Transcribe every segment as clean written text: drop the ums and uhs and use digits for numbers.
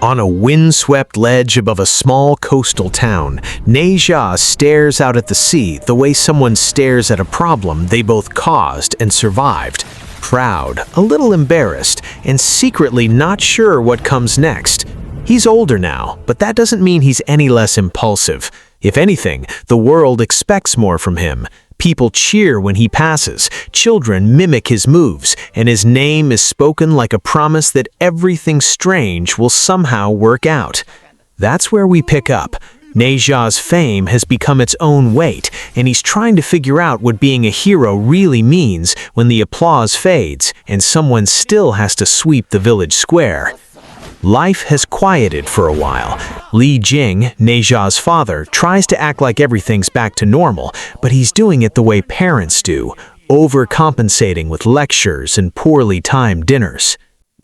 On a windswept ledge above a small coastal town, Nazha stares out at the sea the way someone stares at a problem they both caused and survived. Proud, a little embarrassed, and secretly not sure what comes next. He's older now, but that doesn't mean he's any less impulsive. If anything, the world expects more from him. People cheer when he passes, children mimic his moves, and his name is spoken like a promise that everything strange will somehow work out. That's where we pick up. Nazha's fame has become its own weight, and he's trying to figure out what being a hero really means when the applause fades and someone still has to sweep the village square. Life has quieted for a while. Li Jing, Nazha's father, tries to act like everything's back to normal, but he's doing it the way parents do, overcompensating with lectures and poorly timed dinners.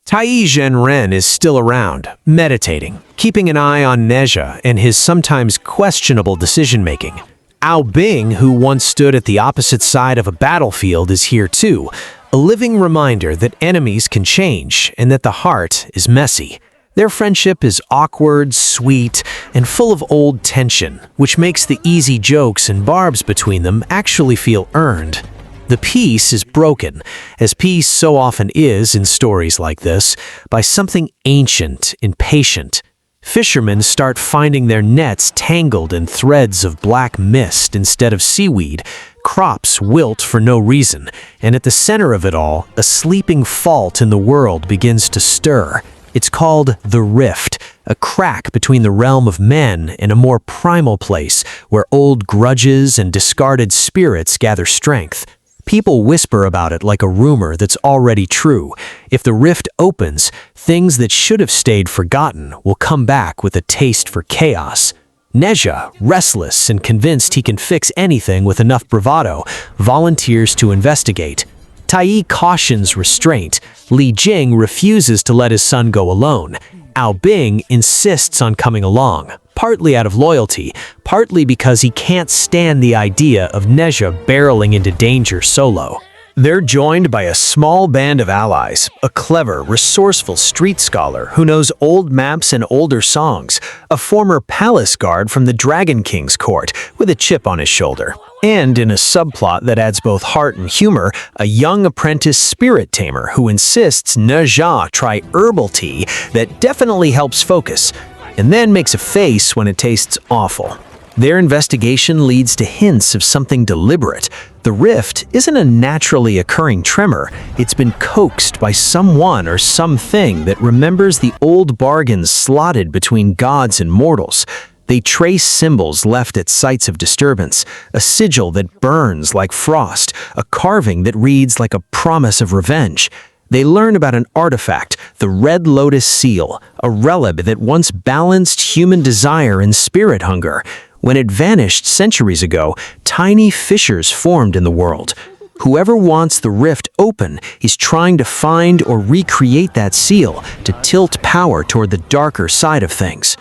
Tai Zhenren is still around, meditating, keeping an eye on Nazha and his sometimes questionable decision-making. Ao Bing, who once stood at the opposite side of a battlefield, is here too, a living reminder that enemies can change and that the heart is messy. Their friendship is awkward, sweet, and full of old tension, which makes the easy jokes and barbs between them actually feel earned. The peace is broken, as peace so often is in stories like this, by something ancient and patient. Fishermen start finding their nets tangled in threads of black mist instead of seaweed. Crops wilt for no reason, and at the center of it all, a sleeping fault in the world begins to stir. It's called the Rift, a crack between the realm of men and a more primal place where old grudges and discarded spirits gather strength. People whisper about it like a rumor that's already true. If the rift opens, things that should have stayed forgotten will come back with a taste for chaos. Nazha, restless and convinced he can fix anything with enough bravado, volunteers to investigate. Tai cautions restraint. Li Jing refuses to let his son go alone. Ao Bing insists on coming along, partly out of loyalty, partly because he can't stand the idea of Nazha barreling into danger solo. They're joined by a small band of allies, a clever, resourceful street scholar who knows old maps and older songs, a former palace guard from the Dragon King's court with a chip on his shoulder, and in a subplot that adds both heart and humor, a young apprentice spirit tamer who insists Nazha try herbal tea that definitely helps focus, and then makes a face when it tastes awful. Their investigation leads to hints of something deliberate. The rift isn't a naturally occurring tremor. It's been coaxed by someone or something that remembers the old bargains slotted between gods and mortals. They trace symbols left at sites of disturbance, a sigil that burns like frost, a carving that reads like a promise of revenge. They learn about an artifact, the Red Lotus Seal, a relic that once balanced human desire and spirit hunger. When it vanished centuries ago, tiny fissures formed in the world. Whoever wants the rift open is trying to find or recreate that seal to tilt power toward the darker side of things.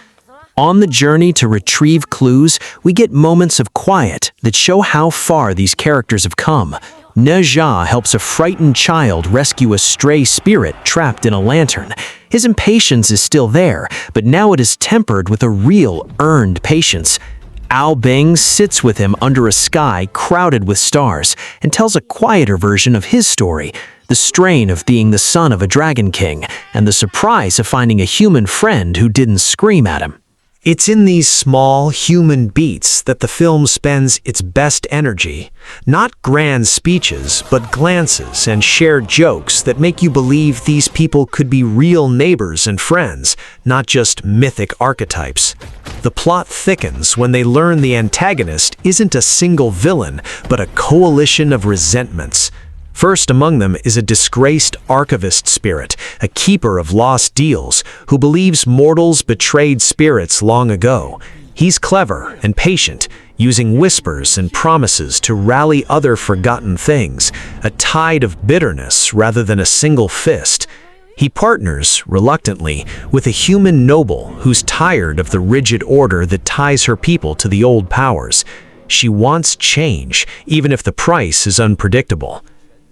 On the journey to retrieve clues, we get moments of quiet that show how far these characters have come. Nazha helps a frightened child rescue a stray spirit trapped in a lantern. His impatience is still there, but now it is tempered with a real, earned patience. Ao Bing sits with him under a sky crowded with stars and tells a quieter version of his story, the strain of being the son of a dragon king and the surprise of finding a human friend who didn't scream at him. It's in these small, human beats that the film spends its best energy. Not grand speeches, but glances and shared jokes that make you believe these people could be real neighbors and friends, not just mythic archetypes. The plot thickens when they learn the antagonist isn't a single villain, but a coalition of resentments. First among them is a disgraced archivist spirit, a keeper of lost deals, who believes mortals betrayed spirits long ago. He's clever and patient, using whispers and promises to rally other forgotten things, a tide of bitterness rather than a single fist. He partners, reluctantly, with a human noble who's tired of the rigid order that ties her people to the old powers. She wants change, even if the price is unpredictable.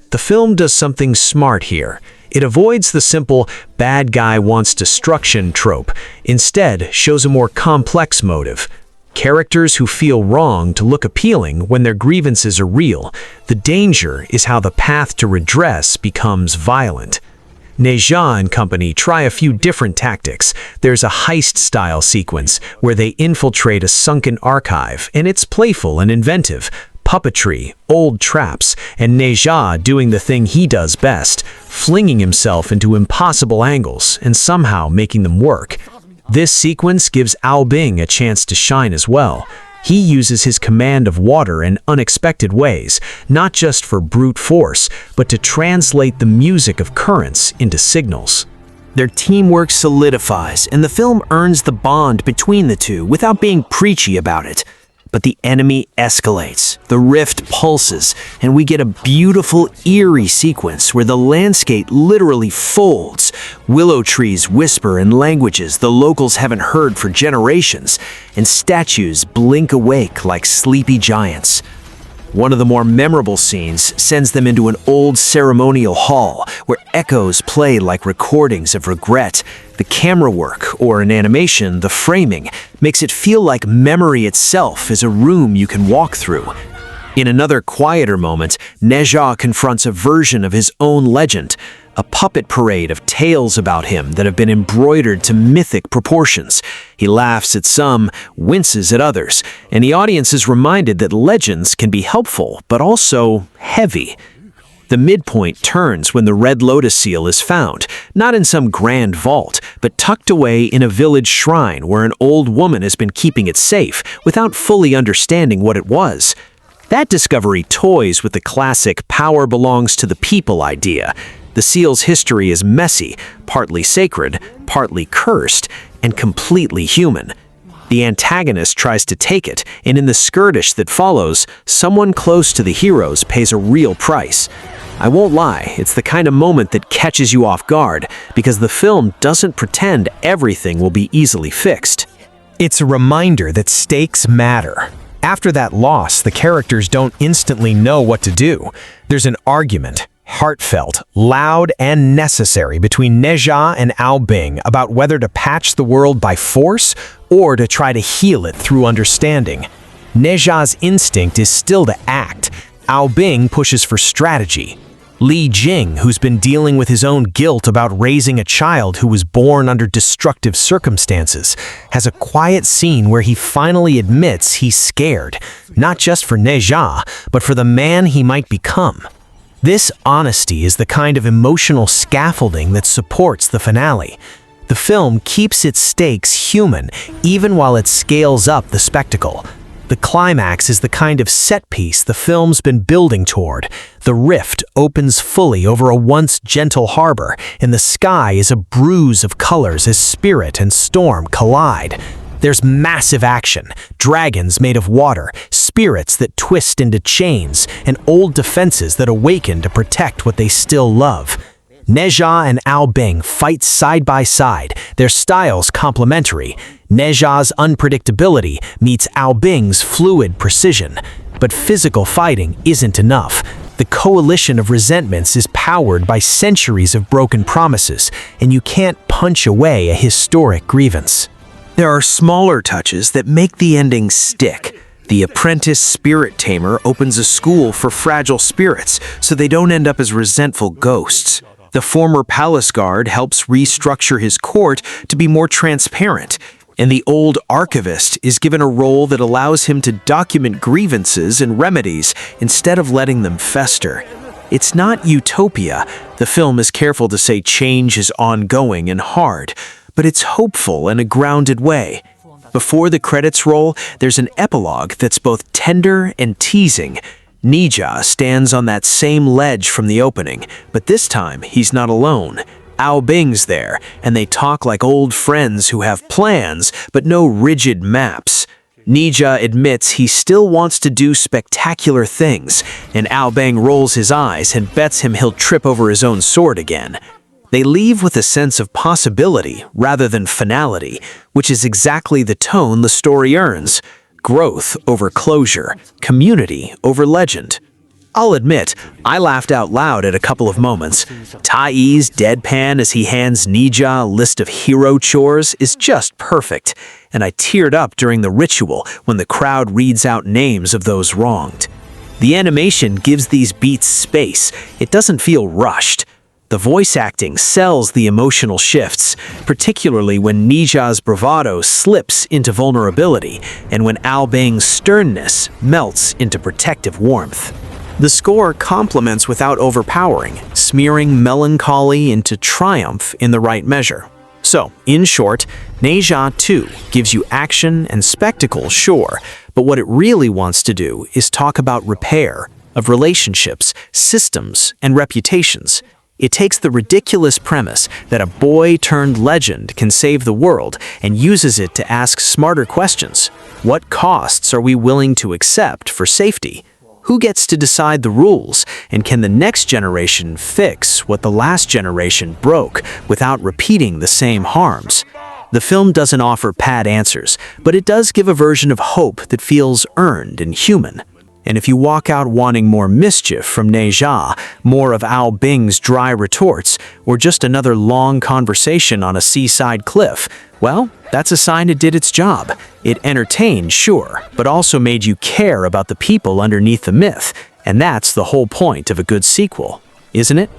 The film does something smart here. It avoids the simple bad guy wants destruction trope, instead shows a more complex motive. Characters who feel wrong to look appealing when their grievances are real. The danger is how the path to redress becomes violent. Nazha and company try a few different tactics. There's a heist-style sequence where they infiltrate a sunken archive, and it's playful and inventive. Puppetry, old traps, and Nazha doing the thing he does best, flinging himself into impossible angles and somehow making them work. This sequence gives Ao Bing a chance to shine as well. He uses his command of water in unexpected ways, not just for brute force, but to translate the music of currents into signals. Their teamwork solidifies, and the film earns the bond between the two without being preachy about it. But the enemy escalates, the rift pulses, and we get a beautiful, eerie sequence where the landscape literally folds. Willow trees whisper in languages the locals haven't heard for generations, and statues blink awake like sleepy giants. One of the more memorable scenes sends them into an old ceremonial hall where echoes play like recordings of regret. The camera work, or in animation, the framing, makes it feel like memory itself is a room you can walk through. In another quieter moment, Nazha confronts a version of his own legend, a puppet parade of tales about him that have been embroidered to mythic proportions. He laughs at some, winces at others, and the audience is reminded that legends can be helpful, but also heavy. The midpoint turns when the red lotus seal is found, not in some grand vault, but tucked away in a village shrine where an old woman has been keeping it safe without fully understanding what it was. That discovery toys with the classic power belongs to the people idea. The seal's history is messy, partly sacred, partly cursed, and completely human. The antagonist tries to take it, and in the skirmish that follows, someone close to the heroes pays a real price. I won't lie, it's the kind of moment that catches you off guard, because the film doesn't pretend everything will be easily fixed. It's a reminder that stakes matter. After that loss, the characters don't instantly know what to do. There's an argument, heartfelt, loud, and necessary between Nazha and Ao Bing about whether to patch the world by force or to try to heal it through understanding. Nazha's instinct is still to act. Ao Bing pushes for strategy. Li Jing, who's been dealing with his own guilt about raising a child who was born under destructive circumstances, has a quiet scene where he finally admits he's scared, not just for Nazha, but for the man he might become. This honesty is the kind of emotional scaffolding that supports the finale. The film keeps its stakes human, even while it scales up the spectacle. The climax is the kind of set piece the film's been building toward. The rift opens fully over a once gentle harbor, and the sky is a bruise of colors as spirit and storm collide. There's massive action, dragons made of water, spirits that twist into chains, and old defenses that awaken to protect what they still love. Nazha and Ao Bing fight side by side, their styles complementary. Nazha's unpredictability meets Ao Bing's fluid precision. But physical fighting isn't enough. The coalition of resentments is powered by centuries of broken promises, and you can't punch away a historic grievance. There are smaller touches that make the ending stick. The apprentice spirit tamer opens a school for fragile spirits so they don't end up as resentful ghosts. The former palace guard helps restructure his court to be more transparent, and the old archivist is given a role that allows him to document grievances and remedies instead of letting them fester. It's not utopia. The film is careful to say change is ongoing and hard, but it's hopeful in a grounded way. Before the credits roll, there's an epilogue that's both tender and teasing. Nazha stands on that same ledge from the opening, but this time he's not alone. Ao Bing's there, and they talk like old friends who have plans, but no rigid maps. Nazha admits he still wants to do spectacular things, and Ao Bing rolls his eyes and bets him he'll trip over his own sword again. They leave with a sense of possibility rather than finality, which is exactly the tone the story earns. Growth over closure, community over legend. I'll admit, I laughed out loud at a couple of moments. Tai's deadpan as he hands Nazha a list of hero chores is just perfect, and I teared up during the ritual when the crowd reads out names of those wronged. The animation gives these beats space. It doesn't feel rushed. The voice acting sells the emotional shifts, particularly when Nazha's bravado slips into vulnerability and when Albing's sternness melts into protective warmth. The score complements without overpowering, smearing melancholy into triumph in the right measure. So, in short, Nazha 2 gives you action and spectacle, sure, but what it really wants to do is talk about repair of relationships, systems, and reputations. It takes the ridiculous premise that a boy-turned-legend can save the world and uses it to ask smarter questions. What costs are we willing to accept for safety? Who gets to decide the rules? And can the next generation fix what the last generation broke without repeating the same harms? The film doesn't offer pat answers, but it does give a version of hope that feels earned and human. And if you walk out wanting more mischief from Nazha, more of Al Bing's dry retorts, or just another long conversation on a seaside cliff, well, that's a sign it did its job. It entertained, sure, but also made you care about the people underneath the myth, and that's the whole point of a good sequel, isn't it?